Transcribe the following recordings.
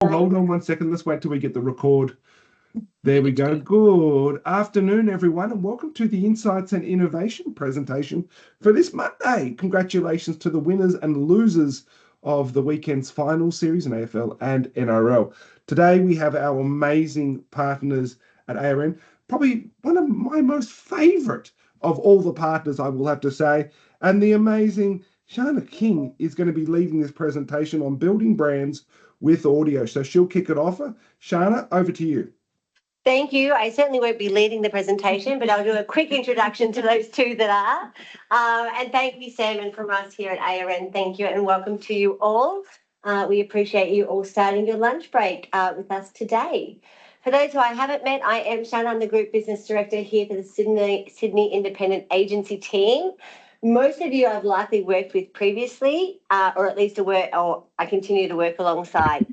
hold on 1 second. Let's wait till we get the record. There we go. Good afternoon, everyone, and welcome to the Insights and Innovation presentation for this Monday. Congratulations to the winners and losers of the weekend's final series in AFL and NRL. Today, we have our amazing partners at ARN, probably one of my most favourite of all the partners, I will have to say, and the amazing Shana King is going to be leading this presentation on building brands with audio. So she'll kick it off. Shana, over to you. Thank you. I certainly won't be leading the presentation, but I'll do a quick introduction to those two that are. And thank you, Sam, and from us here at ARN, thank you and welcome to you all. We appreciate you all starting your lunch break with us today. For those who I haven't met, I am Shana. I'm the Group Business Director here for the Sydney Independent Agency team. Most of you I've likely worked with previously, or at least I continue to work alongside.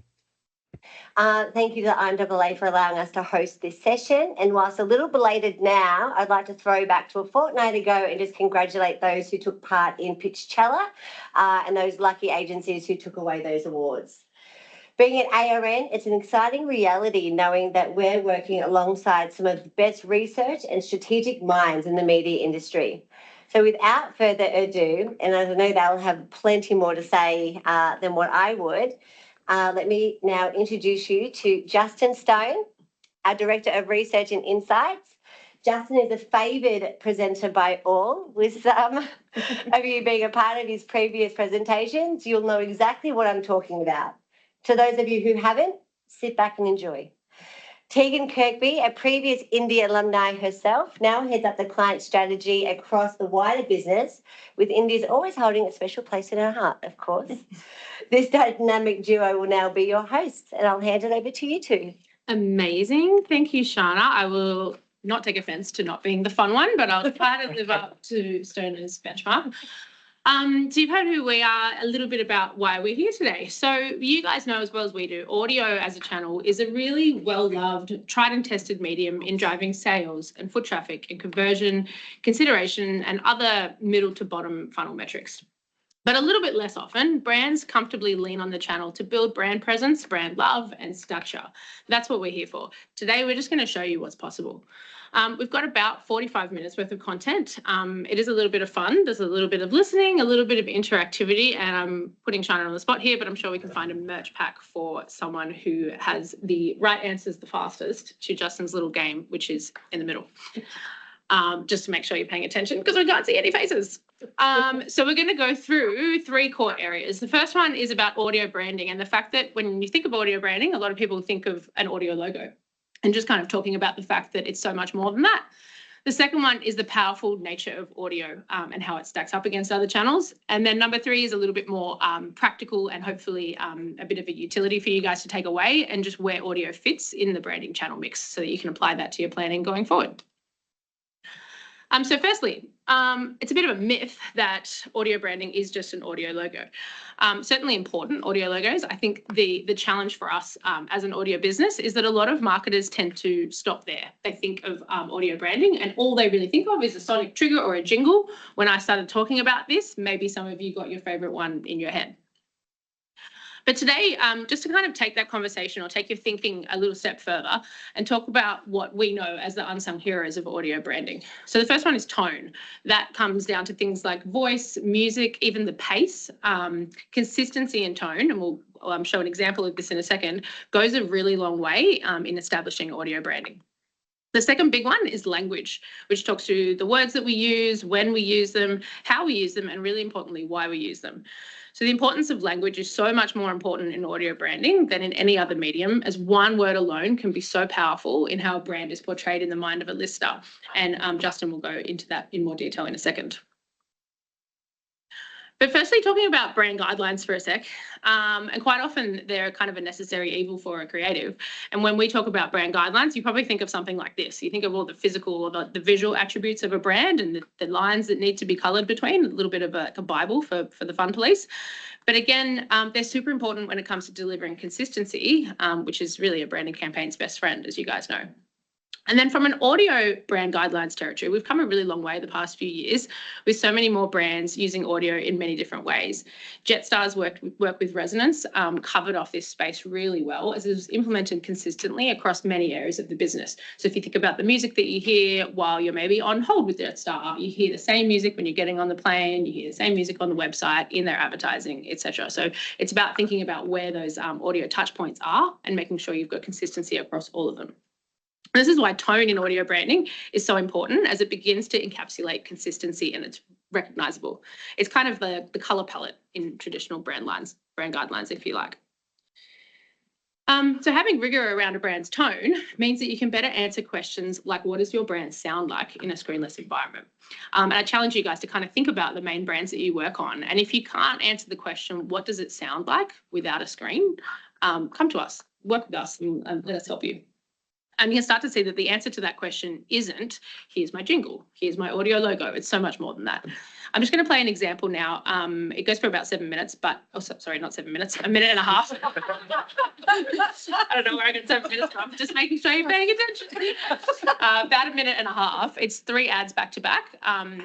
Thank you to IMAA for allowing us to host this session. And whilst a little belated now, I'd like to throw back to a fortnight ago and just congratulate those who took part in Pitchchella and those lucky agencies who took away those awards. Being at ARN, it's an exciting reality knowing that we're working alongside some of the best research and strategic minds in the media industry. So without further ado, and I know they'll have plenty more to say than what I would, let me now introduce you to Justin Stone, our Director of Research and Insights. Justin is a favoured presenter by all. With some of you being a part of his previous presentations, you'll know exactly what I'm talking about. To those of you who haven't, sit back and enjoy. Tegan Kirkby, a previous India alumni herself, now heads up the client strategy across the wider business, with India's always holding a special place in her heart, of course. This dynamic duo will now be your hosts, and I'll hand it over to you two. Amazing. Thank you, Shana. I will not take offence to not being the fun one, but I'll try to live up to Stoner's benchmark. So you've heard who we are, a little bit about why we're here today. So you guys know as well as we do, audio as a channel is a really well-loved, tried and tested medium in driving sales and foot traffic and conversion, consideration and other middle to bottom funnel metrics. But a little bit less often, brands comfortably lean on the channel to build brand presence, brand love and stature. That's what we're here for. Today, we're just going to show you what's possible. We've got about 45 minutes worth of content. It is a little bit of fun. There's a little bit of listening, a little bit of interactivity, and I'm putting Shana on the spot here, but I'm sure we can find a merch pack for someone who has the right answers the fastest to Justin's little game, which is in the middle. Just to make sure you're paying attention because we can't see any faces. So we're going to go through three core areas. The first one is about audio branding and the fact that when you think of audio branding, a lot of people think of an audio logo and just kind of talking about the fact that it's so much more than that. The second one is the powerful nature of audio and how it stacks up against other channels. And then number three is a little bit more practical and hopefully a bit of a utility for you guys to take away and just where audio fits in the branding channel mix so that you can apply that to your planning going forward. So firstly, it's a bit of a myth that audio branding is just an audio logo. Certainly important, audio logos. I think the challenge for us as an audio business is that a lot of marketers tend to stop there. They think of audio branding and all they really think of is a sonic trigger or a jingle. When I started talking about this, maybe some of you got your favourite one in your head. But today, just to kind of take that conversation or take your thinking a little step further and talk about what we know as the unsung heroes of audio branding. So the first one is tone. That comes down to things like voice, music, even the pace, consistency and tone, and we'll show an example of this in a second, goes a really long way in establishing audio branding. The second big one is language, which talks to the words that we use, when we use them, how we use them, and really importantly, why we use them. So the importance of language is so much more important in audio branding than in any other medium, as one word alone can be so powerful in how a brand is portrayed in the mind of a listener. And Justin will go into that in more detail in a second. But firstly, talking about brand guidelines for a sec, and quite often they're kind of a necessary evil for a creative. And when we talk about brand guidelines, you probably think of something like this. You think of all the physical or the visual attributes of a brand and the lines that need to be coloured between, a little bit of a Bible for the fun police. But again, they're super important when it comes to delivering consistency, which is really a branding campaign's best friend, as you guys know. And then from an audio brand guidelines territory, we've come a really long way the past few years with so many more brands using audio in many different ways. Jetstar's work with Resonance covered off this space really well as it was implemented consistently across many areas of the business. So if you think about the music that you hear while you're maybe on hold with Jetstar, you hear the same music when you're getting on the plane, you hear the same music on the website, in their advertising, etc. So it's about thinking about where those audio touch points are and making sure you've got consistency across all of them. This is why tone in audio branding is so important, as it begins to encapsulate consistency and it's recognizable. It's kind of the color palette in traditional brand guidelines, if you like. So having rigor around a brand's tone means that you can better answer questions like, what does your brand sound like in a screenless environment? And I challenge you guys to kind of think about the main brands that you work on. And if you can't answer the question, what does it sound like without a screen, come to us, work with us and let us help you. And you can start to see that the answer to that question isn't, here's my jingle, here's my audio logo. It's so much more than that. I'm just going to play an example now. It goes for about 7 minutes, but, oh, sorry, not 7 minutes, a minute and a half. I don't know where I got 7 minutes from, just making sure you're paying attention. About a minute and a half. It's 3 ads back to back.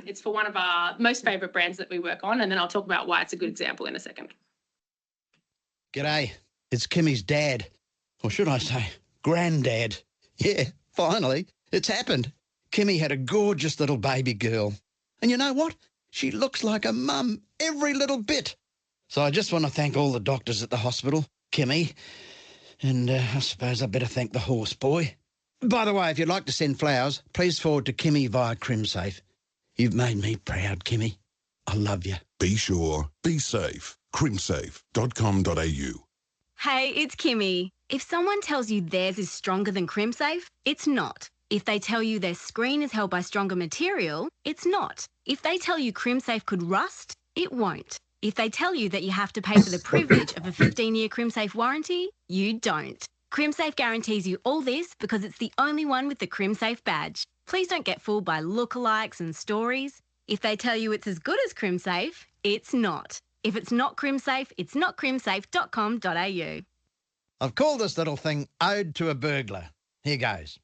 It's for one of our most favourite brands that we work on, and then I'll talk about why it's a good example in a second. G'day, it's Kimmy's dad, or should I say, granddad. Yeah, finally, it's happened. Kimmy had a gorgeous little baby girl. And you know what? She looks like a mum every little bit. So I just want to thank all the doctors at the hospital, Kimmy, and I suppose I better thank the horse boy. By the way, if you'd like to send flowers, please forward to Kimmy via CrimSafe. You've made me proud, Kimmy. I love you. Be sure, be safe. crimsafe.com.au. Hey, it's Kimmy. If someone tells you theirs is stronger than CrimSafe, it's not. If they tell you their screen is held by stronger material, it's not. If they tell you CrimSafe could rust, it won't. If they tell you that you have to pay for the privilege of a 15-year CrimSafe warranty, you don't. CrimSafe guarantees you all this because it's the only one with the CrimSafe badge. Please don't get fooled by lookalikes and stories. If they tell you it's as good as CrimSafe, it's not. If it's not CrimSafe, it's not crimsafe.com.au. I've called this little thing Ode to a Burglar. Here goes.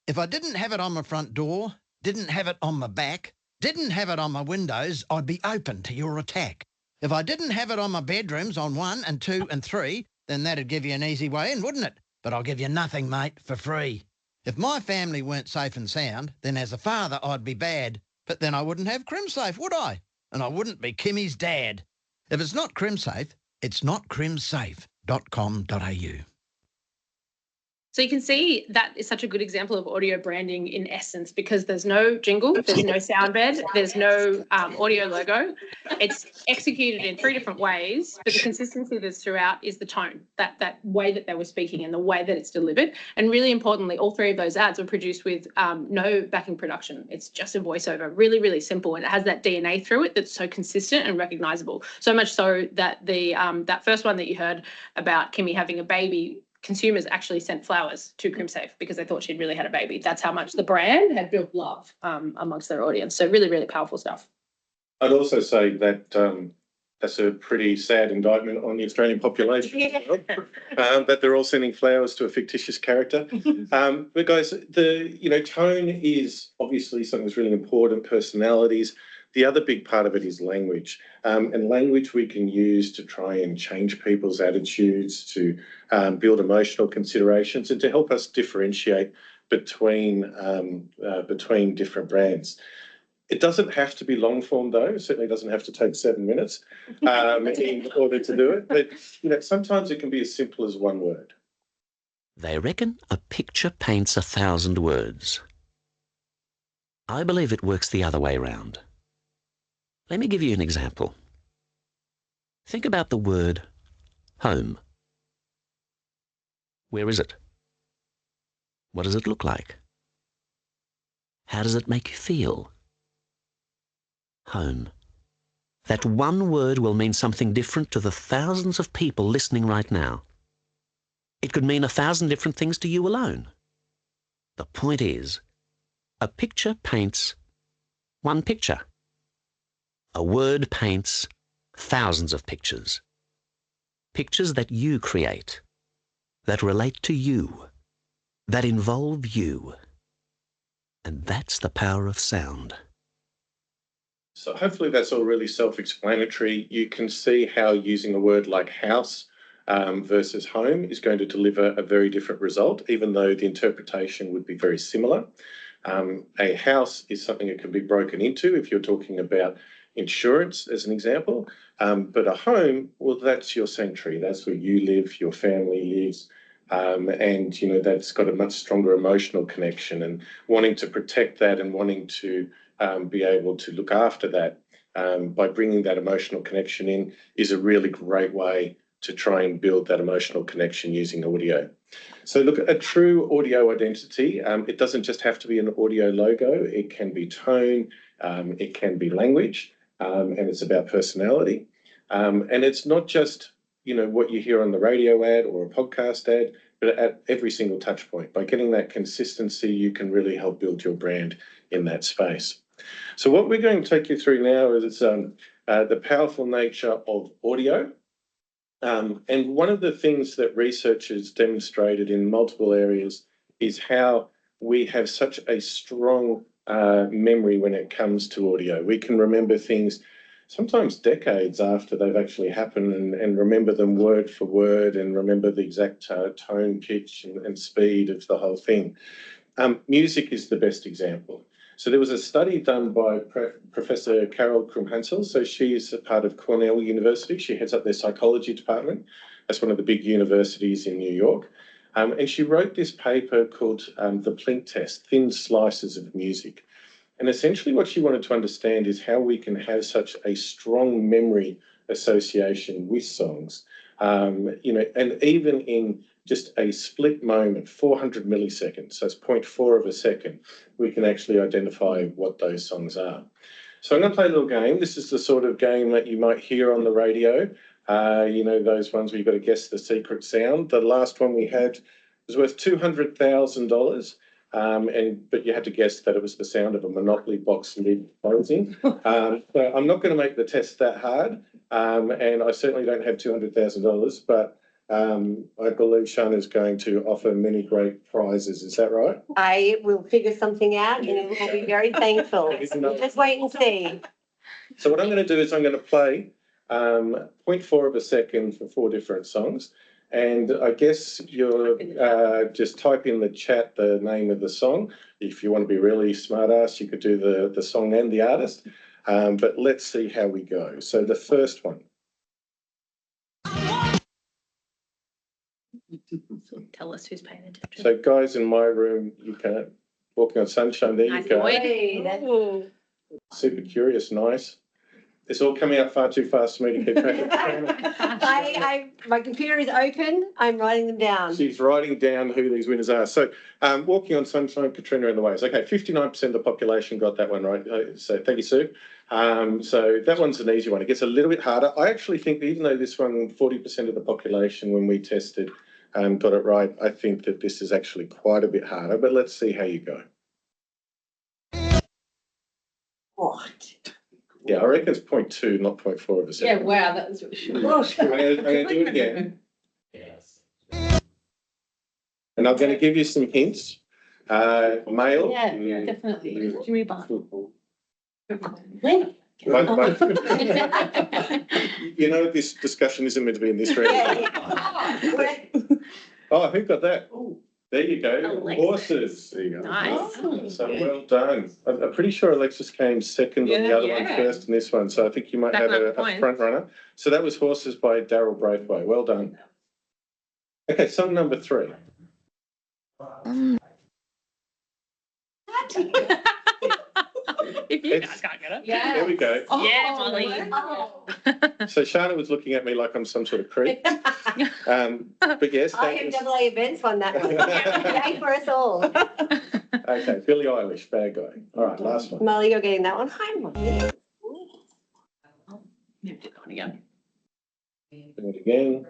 If I didn't have it on my front door, didn't have it on my back, didn't have it on my windows, I'd be open to your attack. If I didn't have it on my bedrooms on 1 and 2 and 3, then that'd give you an easy way in, wouldn't it? But I'll give you nothing, mate, for free. If my family weren't safe and sound, then as a father I'd be bad. But then I wouldn't have CrimSafe, would I? And I wouldn't be Kimmy's dad. If it's not CrimSafe, it's not crimsafe.com.au. So you can see that is such a good example of audio branding in essence, because there's no jingle, there's no sound bed, there's no audio logo. It's executed in 3 different ways, but the consistency that's throughout is the tone, that way that they were speaking and the way that it's delivered. And really importantly, all 3 of those ads were produced with no backing production. It's just a voiceover, really, really simple. And it has that DNA through it that's so consistent and recognizable. So much so that the that first one that you heard about Kimmy having a baby, consumers actually sent flowers to CrimSafe because they thought she'd really had a baby. That's how much the brand had built love amongst their audience. So really, really powerful stuff. I'd also say that that's a pretty sad indictment on the Australian population, that they're all sending flowers to a fictitious character. But guys, the tone is obviously something that's really important. Personalities. The other big part of it is language, and language we can use to try and change people's attitudes, to build emotional considerations, and to help us differentiate between different brands. It doesn't have to be long form, though. It certainly doesn't have to take 7 minutes in order to do it. But sometimes it can be as simple as one word. They reckon a picture paints 1,000 words. I believe it works the other way round. Let me give you an example. Think about the word home. Where is it? What does it look like? How does it make you feel? Home. That one word will mean something different to the thousands of people listening right now. It could mean 1,000 different things to you alone. The point is, a picture paints one picture. A word paints thousands of pictures. Pictures that you create, that relate to you, that involve you. And that's the power of sound. So hopefully that's all really self-explanatory. You can see how using a word like house versus home is going to deliver a very different result, even though the interpretation would be very similar. A house is something that can be broken into if you're talking about insurance, as an example. But a home, well, that's your sanctuary. That's where you live, your family lives. And, you know, that's got a much stronger emotional connection, and wanting to protect that and wanting to be able to look after that by bringing that emotional connection in is a really great way to try and build that emotional connection using audio. So look, a true audio identity, it doesn't just have to be an audio logo. It can be tone, it can be language, and it's about personality. And it's not just, you know, what you hear on the radio ad or a podcast ad, but at every single touch point. By getting that consistency, you can really help build your brand in that space. So what we're going to take you through now is the powerful nature of audio. And one of the things that researchers demonstrated in multiple areas is how we have such a strong memory when it comes to audio. We can remember things sometimes decades after they've actually happened and remember them word for word and remember the exact tone, pitch and speed of the whole thing. Music is the best example. So there was a study done by Professor Carol Krumhansel. So she's a part of Cornell University. She heads up their psychology department. That's one of the big universities in New York. And she wrote this paper called The Plink Test, Thin Slices of Music. And essentially what she wanted to understand is how we can have such a strong memory association with songs. You know, and even in just a split moment, 400 milliseconds, so it's 0.4 of a second, we can actually identify what those songs are. So I'm going to play a little game. This is the sort of game that you might hear on the radio. You know, those ones where you've got to guess the secret sound. The last one we had was worth $200,000. But you had to guess that it was the sound of a Monopoly box lid closing. So I'm not going to make the test that hard, and I certainly don't have $200,000, but I believe Shana's going to offer many great prizes. Is that right? I will figure something out and we'll be very thankful. Just wait and see. So what I'm going to do is I'm going to play 0.4 of a second for 4 different songs. And I guess you're just type in the chat the name of the song. If you want to be really smart ass, you could do the song and the artist. But let's see how we go. So the first one. Tell us who's paying attention. So guys in my room, you can walking on sunshine. There you go. Hey, that's Super curious, nice. It's all coming out far too fast for me to keep track of. my computer is open. I'm writing them down. She's writing down who these winners are. So walking on sunshine, Katrina and the Waves. Okay, 59% of the population got that one right. So thank you, Sue. So that one's an easy one. It gets a little bit harder. I actually think that even though this one, 40% of the population when we tested got it right, I think that this is actually quite a bit harder, but let's see how you go. What? Yeah, I reckon it's 0.2, not 0.4 of a second. Yeah, wow, that was really short. I'm going to do it again. Yes. And I'm going to give you some hints. Male. Yeah, definitely. Jimmy Barton. But, you know, this discussion isn't meant to be in this room. Oh, who got that? There you go. Alexis. Horses. There you go. Nice. So well done. I'm pretty sure Alexis came second on the other one first in this one. So I think you might have a front runner. So that was Horses by Daryl Braithwaite. Well done. Okay, song number 3. If you guys can't get it. Yeah. There we go. Yeah, Molly. So Shana was looking at me like I'm some sort of creep. But yes, that is... IMAA events won that one. Yay for us all. Okay, Billie Eilish, Bad Guy. All right, last one. Molly, you're getting that one. Hi, Molly. You did that one again. Do it again.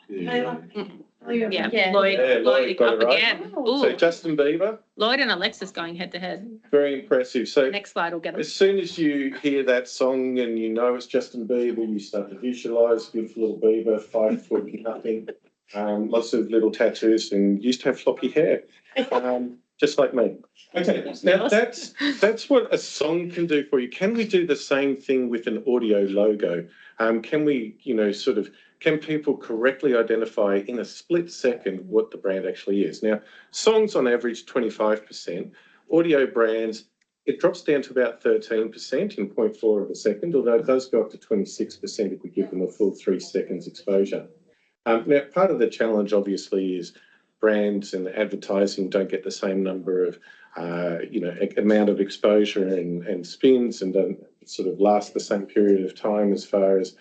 Yeah, Lloyd. Yeah, Lloyd got up it right. again. So Ooh, Justin Bieber, Lloyd and Alexis going head to head. very impressive. So Next slide will get them. as soon as you hear that song and you know it's Justin Bieber, you start to visualise beautiful little Bieber, 5 foot nothing, lots of little tattoos, and used to have floppy hair, just like me. Okay, now that's what a song can do for you. Can we do the same thing with an audio logo? Can we, can people correctly identify in a split second what the brand actually is? Now, songs on average 25%, audio brands, it drops down to about 13% in 0.4 of a second, although it does go up to 26% if we give them a full 3 seconds exposure. Now, part of the challenge obviously is brands and advertising don't get the same number of, amount of exposure and spins, and don't sort of last the same period of time as far as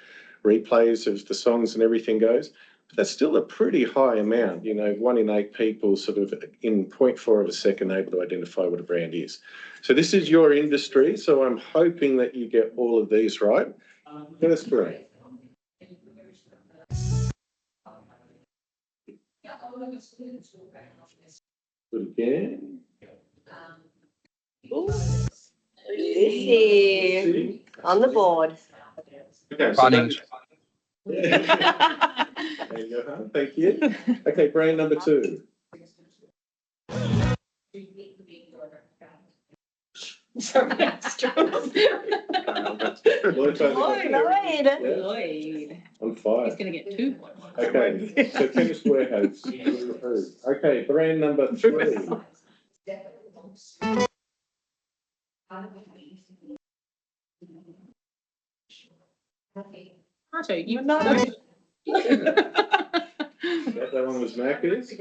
replays of the songs and everything goes. But that's still a pretty high amount. 1 in 8 people sort of in 0.4 of a second able to identify what a brand is. So this is your industry. So I'm hoping that you get all of these right. That's great. Good again. Lucy on the board. Okay, so there you go, thank you. Okay, brand number 2. Lloyd. I'm fine. He's going to get 2 points. Okay, so Chemist Warehouse. Okay, brand number 3. Arto, you That one was Macca's.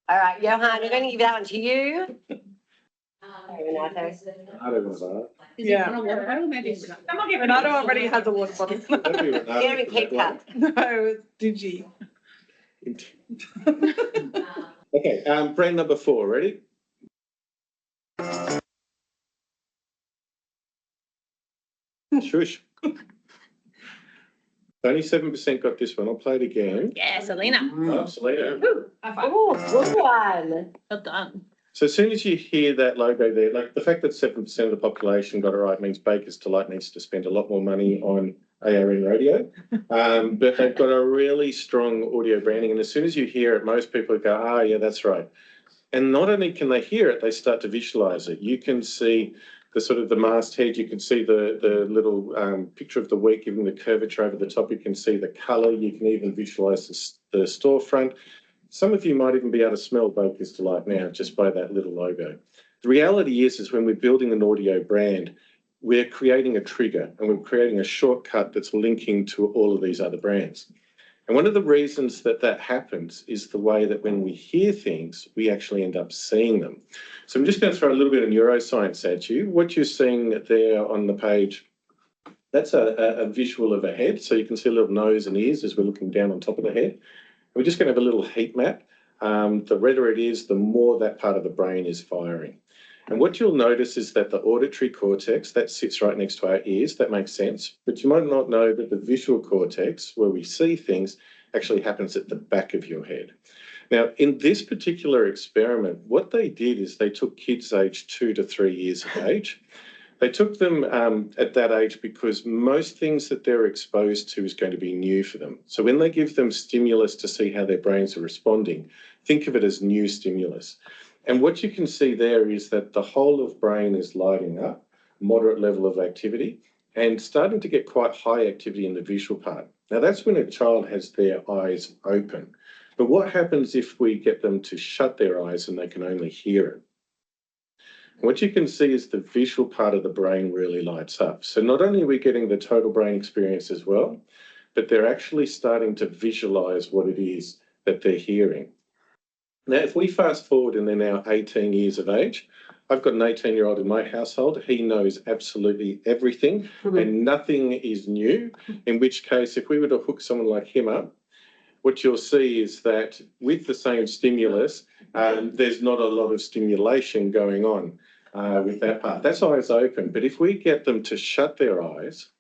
All right, Johan, I'm going to give that one to you. Renato. Yeah. Renato already has a water bottle. Jeremy Cape Cup. No, it's Digi. Okay, brand number 4, ready? Shush. Only 7% got this one. I'll play it again. Yeah, Selena. Oh, Selena. Oh, good one. Well done. So as soon as you hear that logo there, like the fact that 7% of the population got it right means Baker's Delight needs to spend a lot more money on ARN radio. But they've got a really strong audio branding. And as soon as you hear it, most people go, yeah, that's right. And not only can they hear it, they start to visualize it. You can see the sort of the masthead, you can see the little picture of the wheat giving the curvature over the top, you can see the colour, you can even visualise the storefront. Some of you might even be able to smell Baker's Delight now just by that little logo. The reality is when we're building an audio brand, we're creating a trigger and we're creating a shortcut that's linking to all of these other brands. And one of the reasons that happens is the way that when we hear things, we actually end up seeing them. So I'm just going to throw a little bit of neuroscience at you. What you're seeing there on the page, that's a visual of a head. So you can see a little nose and ears as we're looking down on top of the head. We're just going to have a little heat map. The redder it is, the more that part of the brain is firing. And what you'll notice is that the auditory cortex, that sits right next to our ears, that makes sense. But you might not know that the visual cortex, where we see things, actually happens at the back of your head. Now, in this particular experiment, what they did is they took kids aged 2 to 3 years of age. They took them at that age because most things that they're exposed to is going to be new for them. So when they give them stimulus to see how their brains are responding, think of it as new stimulus. And what you can see there is that the whole of brain is lighting up, moderate level of activity, and starting to get quite high activity in the visual part. Now, that's when a child has their eyes open. But what happens if we get them to shut their eyes and they can only hear it? What you can see is the visual part of the brain really lights up. So not only are we getting the total brain experience as well, but they're actually starting to visualize what it is that they're hearing. Now, if we fast forward and they're now 18 years of age, I've got an 18-year-old in my household. He knows absolutely everything and nothing is new, in which case, if we were to hook someone like him up, what you'll see is that with the same stimulus, there's not a lot of stimulation going on with that part. That's eyes open. But if we get them to shut their eyes,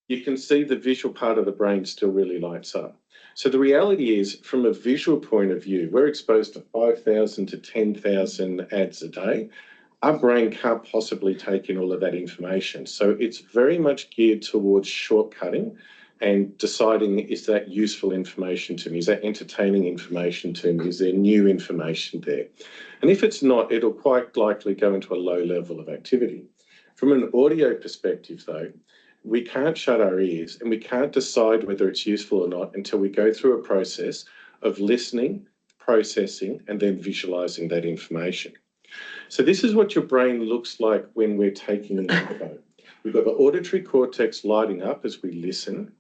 you can see the visual part of the brain still really lights up. So the reality is, from a visual point of view, we're exposed to 5,000 to 10,000 ads a day. Our brain can't possibly take in all of that information. So it's very much geared towards shortcutting and deciding, is that useful information to me? Is that entertaining information to me? Is there new information there? And if it's not, it'll quite likely go into a low level of activity. From an audio perspective, though, we can't shut our ears and we can't decide whether it's useful or not until we go through a process of listening, processing, and then visualizing that information. So this is what your brain looks like when we're taking in info. We've got the auditory cortex lighting up as we listen.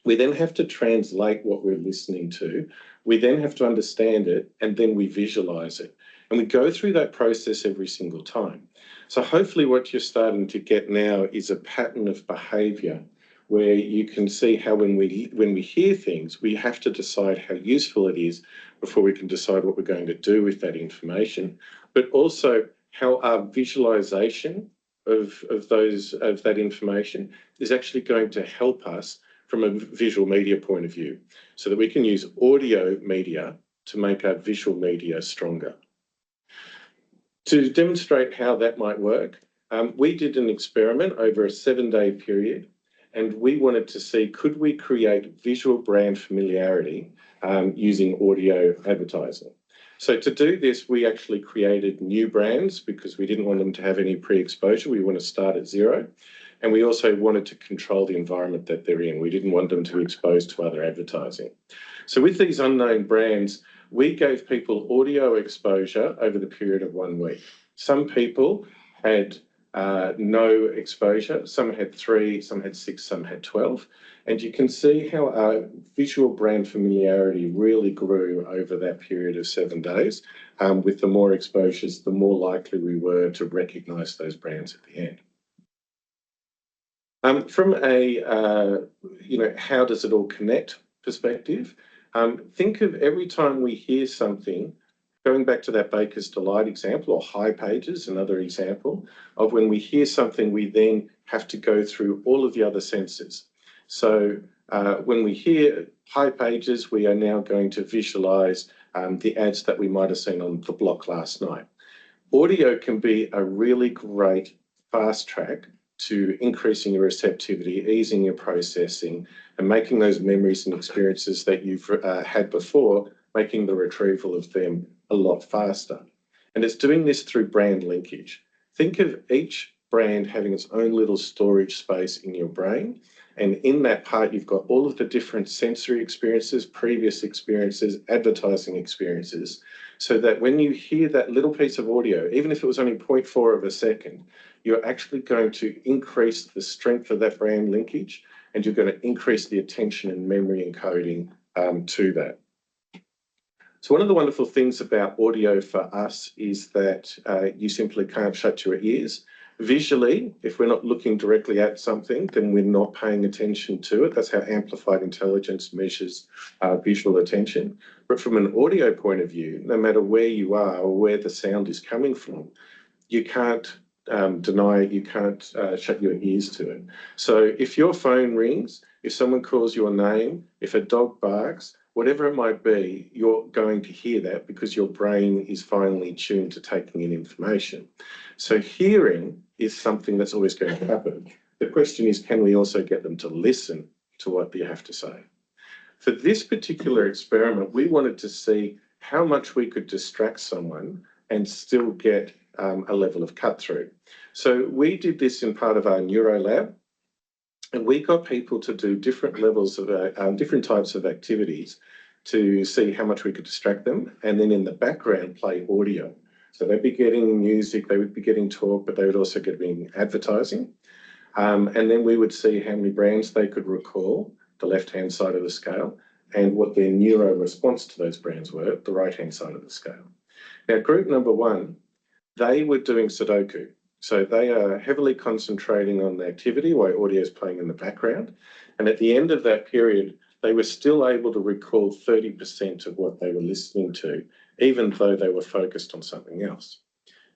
We then have to translate what we're listening to. We then have to understand it, and then we visualize it. And we go through that process every single time. So hopefully what you're starting to get now is a pattern of behavior where you can see how when we hear things, we have to decide how useful it is before we can decide what we're going to do with that information, but also how our visualization of that information is actually going to help us from a visual media point of view, so that we can use audio media to make our visual media stronger. To demonstrate how that might work, we did an experiment over a 7-day period, and we wanted to see, could we create visual brand familiarity using audio advertising? So to do this, we actually created new brands because we didn't want them to have any pre-exposure. We want to start at zero. And we also wanted to control the environment that they're in. We didn't want them to be exposed to other advertising. So with these unknown brands, we gave people audio exposure over the period of 1 week. Some people had no exposure, some had 3, some had 6, some had 12. And you can see how our visual brand familiarity really grew over that period of 7 days. With the more exposures, the more likely we were to recognise those brands at the end. From a, how does it all connect perspective, think of every time we hear something, going back to that Baker's Delight example, or high pages, another example of when we hear something, we then have to go through all of the other senses. So when we hear high pages, we are now going to visualize the ads that we might have seen on the block last night. Audio can be a really great fast track to increasing your receptivity, easing your processing, and making those memories and experiences that you've had before, making the retrieval of them a lot faster. And it's doing this through brand linkage. Think of each brand having its own little storage space in your brain. And in that part, you've got all of the different sensory experiences, previous experiences, advertising experiences, so that when you hear that little piece of audio, even if it was only 0.4 of a second, you're actually going to increase the strength of that brand linkage, and you're going to increase the attention and memory encoding to that. So one of the wonderful things about audio for us is that you simply can't shut your ears. Visually, if we're not looking directly at something, then we're not paying attention to it. That's how amplified intelligence measures visual attention. But from an audio point of view, no matter where you are or where the sound is coming from, you can't deny it, you can't shut your ears to it. So if your phone rings, if someone calls your name, if a dog barks, whatever it might be, you're going to hear that because your brain is finely tuned to taking in information. So hearing is something that's always going to happen. The question is, can we also get them to listen to what you have to say? For this particular experiment, we wanted to see how much we could distract someone and still get a level of cut through. So we did this in part of our neuro lab, and we got people to do different levels of different types of activities to see how much we could distract them, and then in the background play audio. So they'd be getting music, they would be getting talk, but they would also get advertising. And then we would see how many brands they could recall, the left-hand side of the scale, and what their neuro response to those brands were, the right-hand side of the scale. Now, group number 1, they were doing Sudoku. So they are heavily concentrating on the activity while audio is playing in the background. And at the end of that period, they were still able to recall 30% of what they were listening to, even though they were focused on something else.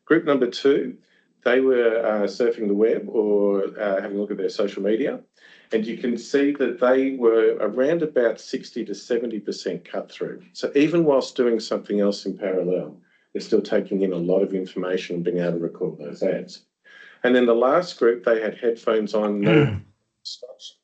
Group number 2, they were surfing the web or having a look at their social media. And you can see that they were around about 60 to 70% cut through. So even whilst doing something else in parallel, they're still taking in a lot of information and being able to record those ads. And then the last group, they had headphones on, no stops.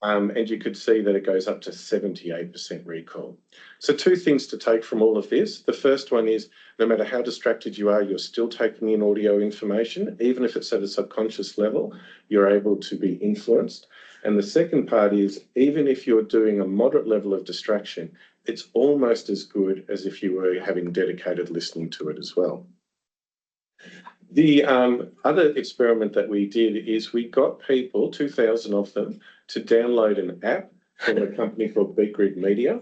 And you could see that it goes up to 78% recall. So 2 things to take from all of this. The first one is no matter how distracted you are, you're still taking in audio information. Even if it's at a subconscious level, you're able to be influenced. And the second part is even if you're doing a moderate level of distraction, it's almost as good as if you were having dedicated listening to it as well. The other experiment that we did is we got people, 2,000 of them, to download an app from a company called BeatGrid Media.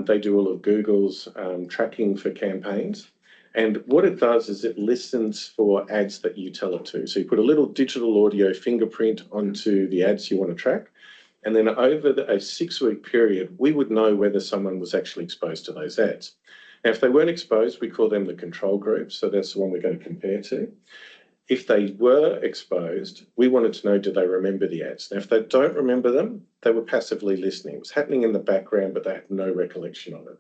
They do all of Google's tracking for campaigns. And what it does is it listens for ads that you tell it to. So you put a little digital audio fingerprint onto the ads you want to track. And then over a 6-week period, we would know whether someone was actually exposed to those ads. Now, if they weren't exposed, we call them the control group. So that's the one we're going to compare to. If they were exposed, we wanted to know, do they remember the ads? Now, if they don't remember them, they were passively listening. It was happening in the background, but they had no recollection of it.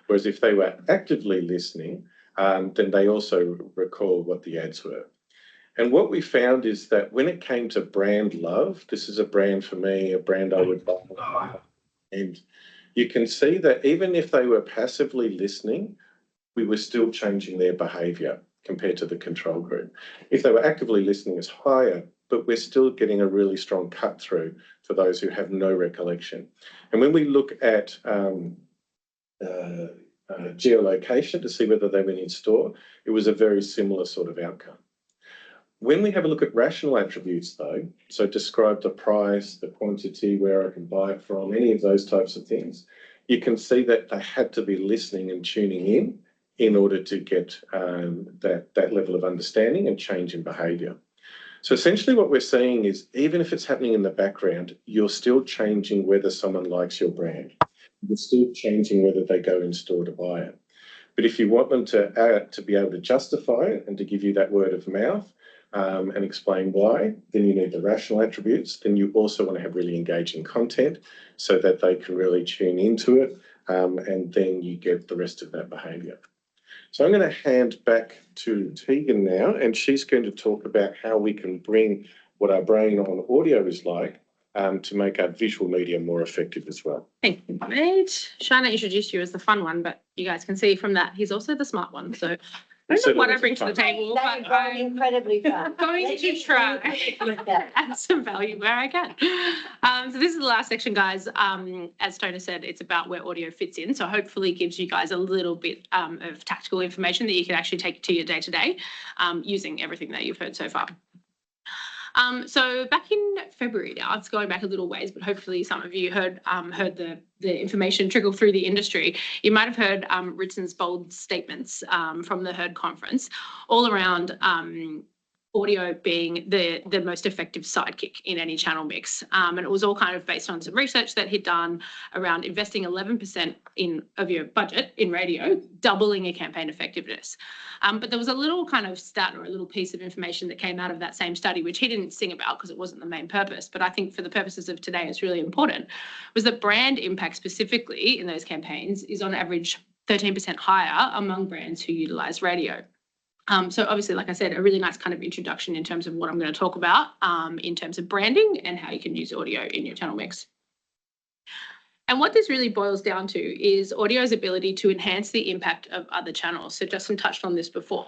Whereas if they were actively listening, then they also recall what the ads were. And what we found is that when it came to brand love, this is a brand for me, a brand I would buy. And you can see that even if they were passively listening, we were still changing their behaviour compared to the control group. If they were actively listening, it's higher, but we're still getting a really strong cut through for those who have no recollection. And when we look at geolocation to see whether they went in store, it was a very similar sort of outcome. When we have a look at rational attributes though, so describe the price, the quantity, where I can buy it from, any of those types of things, you can see that they had to be listening and tuning in order to get that level of understanding and change in behaviour. So essentially what we're seeing is even if it's happening in the background, you're still changing whether someone likes your brand. You're still changing whether they go in store to buy it. But if you want them to be able to justify it and to give you that word of mouth and explain why, then you need the rational attributes. Then you also want to have really engaging content so that they can really tune into it, and then you get the rest of that behaviour. So I'm going to hand back to Tegan now, and she's going to talk about how we can bring what our brain on audio is like to make our visual media more effective as well. Thank you, mate. Shana introduced you as the fun one, but you guys can see from that he's also the smart one. So I don't know what I bring to the table, but I'm incredibly fun. going to try add some value where I can. So this is the last section, guys. As Tona said, it's about where audio fits in. So hopefully it gives you guys a little bit of tactical information that you can actually take to your day-to-day using everything that you've heard so far. So back in February now, it's going back a little ways, but hopefully some of you heard the information trickle through the industry. You might have heard Ritson's bold statements from the HERD conference all around audio being the most effective sidekick in any channel mix. And it was all kind of based on some research that he'd done around investing 11% of your budget in radio, doubling your campaign effectiveness. But there was a little kind of stat or a little piece of information that came out of that same study, which he didn't sing about because it wasn't the main purpose. But I think for the purposes of today, it's really important, was that brand impact specifically in those campaigns is on average 13% higher among brands who utilise radio. So obviously, like I said, a really nice kind of introduction in terms of what I'm going to talk about in terms of branding and how you can use audio in your channel mix. And what this really boils down to is audio's ability to enhance the impact of other channels. So Justin touched on this before.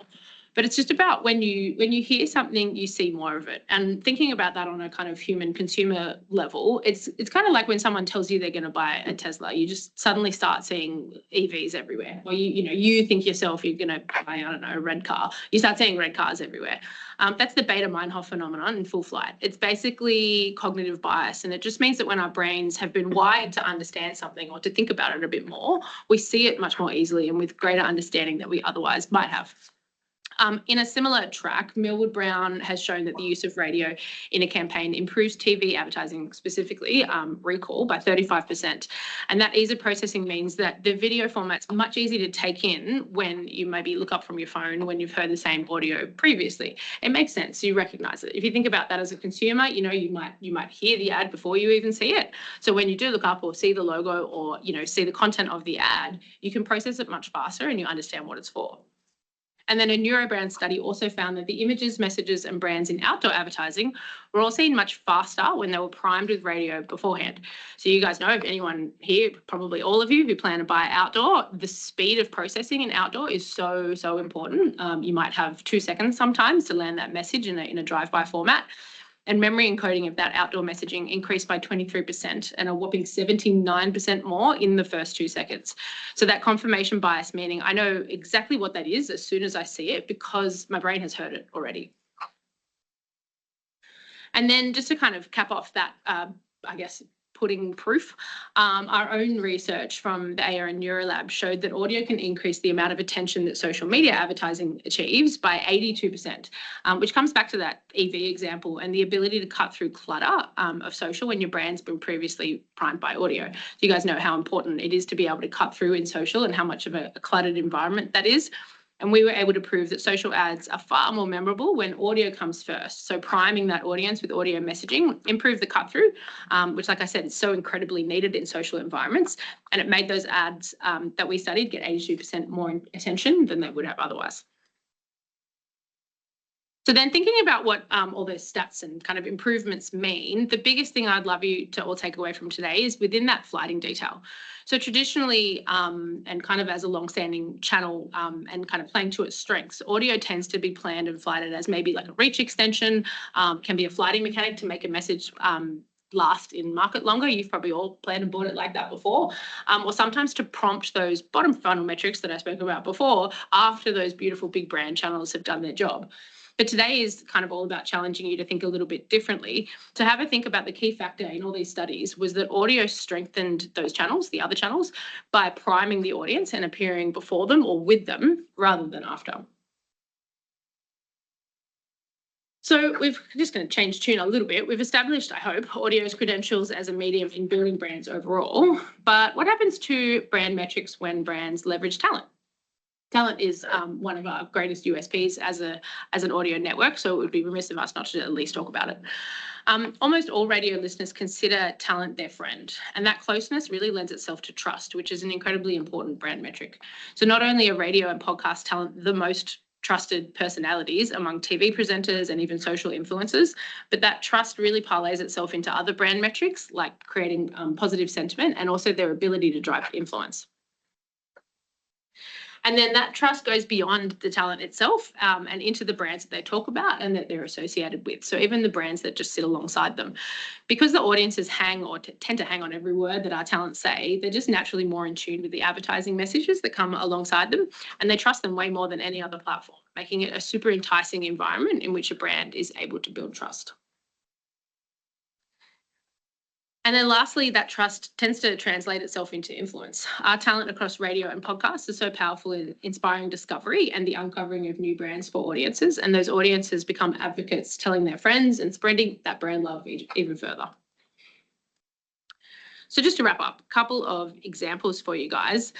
But it's just about when you hear something, you see more of it. And thinking about that on a kind of human consumer level, it's kind of like when someone tells you they're going to buy a Tesla, you just suddenly start seeing EVs everywhere. Or you think yourself you're going to buy, I don't know, a red car. You start seeing red cars everywhere. That's the Baader-Meinhof phenomenon in full flight. It's basically cognitive bias, and it just means that when our brains have been wired to understand something or to think about it a bit more, we see it much more easily and with greater understanding that we otherwise might have. In a similar track, Millward Brown has shown that the use of radio in a campaign improves TV advertising, specifically recall, by 35%. And that ease of processing means that the video format's much easier to take in when you maybe look up from your phone when you've heard the same audio previously. It makes sense. You recognise it. If you think about that as a consumer, you might hear the ad before you even see it. So when you do look up or see the logo or see the content of the ad, you can process it much faster and you understand what it's for. And then a Neurobrand study also found that the images, messages, and brands in outdoor advertising were all seen much faster when they were primed with radio beforehand. So you guys know, if anyone here, probably all of you who plan to buy outdoor, the speed of processing in outdoor is so important. You might have 2 seconds sometimes to land that message in a drive-by format. And memory encoding of that outdoor messaging increased by 23% and a whopping 79% more in the first 2 seconds. So that confirmation bias, meaning I know exactly what that is as soon as I see it because my brain has heard it already. And then just to kind of cap off that, I guess, pudding proof, our own research from the ARN Neurolab showed that audio can increase the amount of attention that social media advertising achieves by 82%, which comes back to that EV example and the ability to cut through clutter of social when your brand's been previously primed by audio. So you guys know how important it is to be able to cut through in social and how much of a cluttered environment that is. And we were able to prove that social ads are far more memorable when audio comes first. So priming that audience with audio messaging improved the cut through, which, like I said, is so incredibly needed in social environments. And it made those ads that we studied get 82% more attention than they would have otherwise. So then thinking about what all those stats and kind of improvements mean, the biggest thing I'd love you to all take away from today is within that flighting detail. So traditionally, and kind of as a long-standing channel and kind of playing to its strengths, audio tends to be planned and flighted as maybe like a reach extension, can be a flighting mechanic to make a message last in market longer. You've probably all planned and bought it like that before, or sometimes to prompt those bottom funnel metrics that I spoke about before after those beautiful big brand channels have done their job. But today is kind of all about challenging you to think a little bit differently. To have a think about the key factor in all these studies was that audio strengthened those channels, the other channels, by priming the audience and appearing before them or with them rather than after. So we're just going to change tune a little bit. We've established, I hope, audio's credentials as a medium in building brands overall. But what happens to brand metrics when brands leverage talent? Talent is one of our greatest USPs as an audio network, so it would be remiss of us not to at least talk about it. Almost all radio listeners consider talent their friend, and that closeness really lends itself to trust, which is an incredibly important brand metric. So not only are radio and podcast talent the most trusted personalities among TV presenters and even social influencers, but that trust really parlays itself into other brand metrics like creating positive sentiment and also their ability to drive influence. And then that trust goes beyond the talent itself and into the brands that they talk about and that they're associated with. So even the brands that just sit alongside them. Because the audiences hang or tend to hang on every word that our talent say, they're just naturally more in tune with the advertising messages that come alongside them, and they trust them way more than any other platform, making it a super enticing environment in which a brand is able to build trust. And then lastly, that trust tends to translate itself into influence. Our talent across radio and podcasts is so powerful in inspiring discovery and the uncovering of new brands for audiences. And those audiences become advocates telling their friends and spreading that brand love even further. So just to wrap up, a couple of examples for you guys.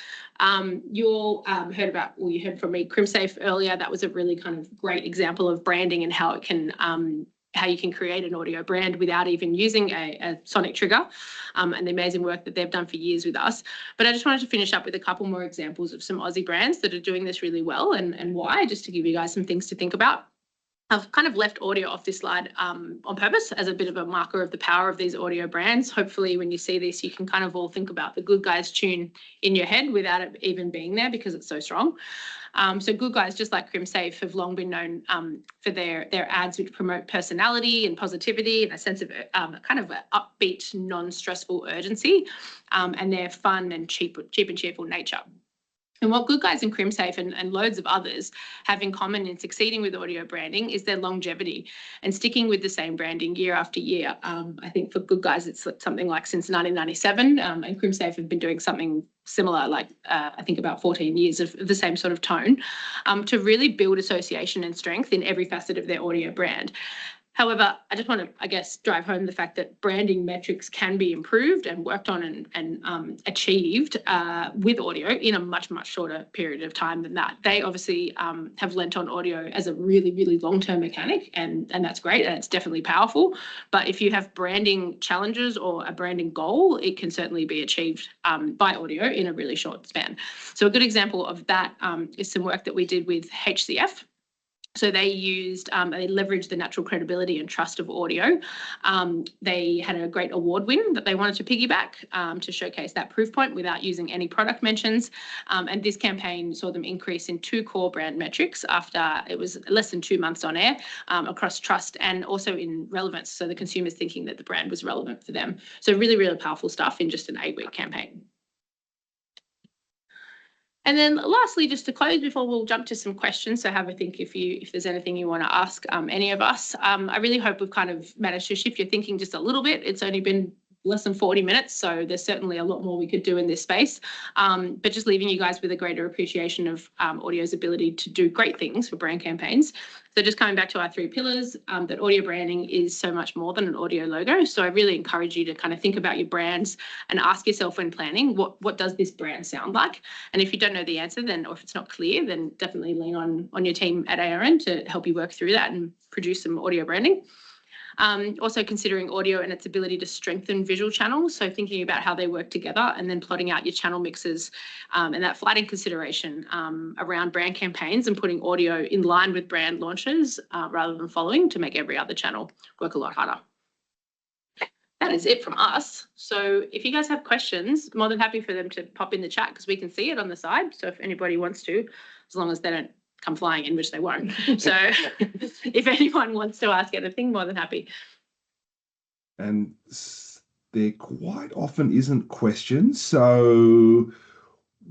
You all heard about, well, you heard from me, CrimSafe earlier. That was a really kind of great example of branding and how it can how you can create an audio brand without even using a sonic trigger, and the amazing work that they've done for years with us. But I just wanted to finish up with a couple more examples of some Aussie brands that are doing this really well and why, just to give you guys some things to think about. I've kind of left audio off this slide on purpose as a bit of a marker of the power of these audio brands. Hopefully when you see this, you can kind of all think about the Good Guys tune in your head without it even being there because it's so strong. So Good Guys, just like CrimSafe, have long been known for their ads which promote personality and positivity and a sense of kind of an upbeat, non-stressful urgency, and their fun and cheap and cheerful nature. And what Good Guys and CrimSafe and loads of others have in common in succeeding with audio branding is their longevity and sticking with the same branding year after year. I think for Good Guys, it's something like since 1997, and CrimSafe have been doing something similar, like I think about 14 years of the same sort of tone, to really build association and strength in every facet of their audio brand. However, I just want to, I guess, drive home the fact that branding metrics can be improved and worked on and achieved with audio in a much, much shorter period of time than that. They obviously have lent on audio as a really, really long-term mechanic, and that's great, and it's definitely powerful. But if you have branding challenges or a branding goal, it can certainly be achieved by audio in a really short span. So a good example of that is some work that we did with HCF. So they they leveraged the natural credibility and trust of audio. They had a great award win that they wanted to piggyback to showcase that proof point without using any product mentions. And this campaign saw them increase in 2 core brand metrics after it was less than 2 months on air, across trust and also in relevance. So the consumers thinking that the brand was relevant for them. So really, really powerful stuff in just an 8-week campaign. And then lastly, just to close before we'll jump to some questions, so have a think if there's anything you want to ask any of us. I really hope we've kind of managed to shift your thinking just a little bit. It's only been less than 40 minutes, so there's certainly a lot more we could do in this space. But just leaving you guys with a greater appreciation of audio's ability to do great things for brand campaigns. So just coming back to our 3 pillars, that audio branding is so much more than an audio logo. So I really encourage you to kind of think about your brands and ask yourself when planning, what does this brand sound like? And if you don't know the answer, then, or if it's not clear, then definitely lean on your team at ARN to help you work through that and produce some audio branding. Also considering audio and its ability to strengthen visual channels. So thinking about how they work together and then plotting out your channel mixes and that flighting consideration around brand campaigns and putting audio in line with brand launches rather than following to make every other channel work a lot harder. That is it from us. So if you guys have questions, more than happy for them to pop in the chat because we can see it on the side. So if anybody wants to, as long as they don't come flying in, which they won't. So if anyone wants to ask anything, more than happy. And there quite often isn't questions. So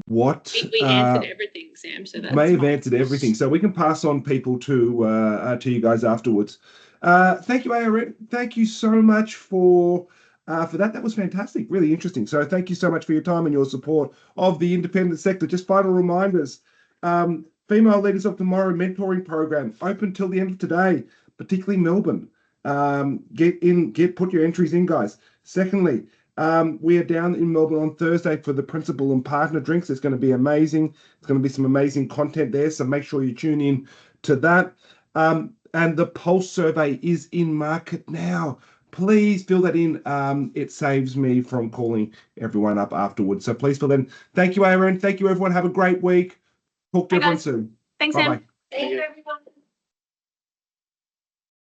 what we answered everything, Sam. So that may have answered everything. So we can pass on people to you guys afterwards. Thank you, ARN. Thank you so much for that. That was fantastic. Really interesting. So thank you so much for your time and your support of the independent sector. Just final reminders. Female Leaders of Tomorrow mentoring program open till the end of today, particularly Melbourne. Put your entries in, guys. Secondly, we are down in Melbourne on Thursday for the principal and partner drinks. It's going to be amazing. It's going to be some amazing content there. So make sure you tune in to that. And the Pulse survey is in market now. Please fill that in. It saves me from calling everyone up afterwards. So please fill that in. Thank you, ARN. Thank you, everyone. Have a great week. Talk to everyone soon. Thanks, Bye-bye. Sam. Thank you, everyone.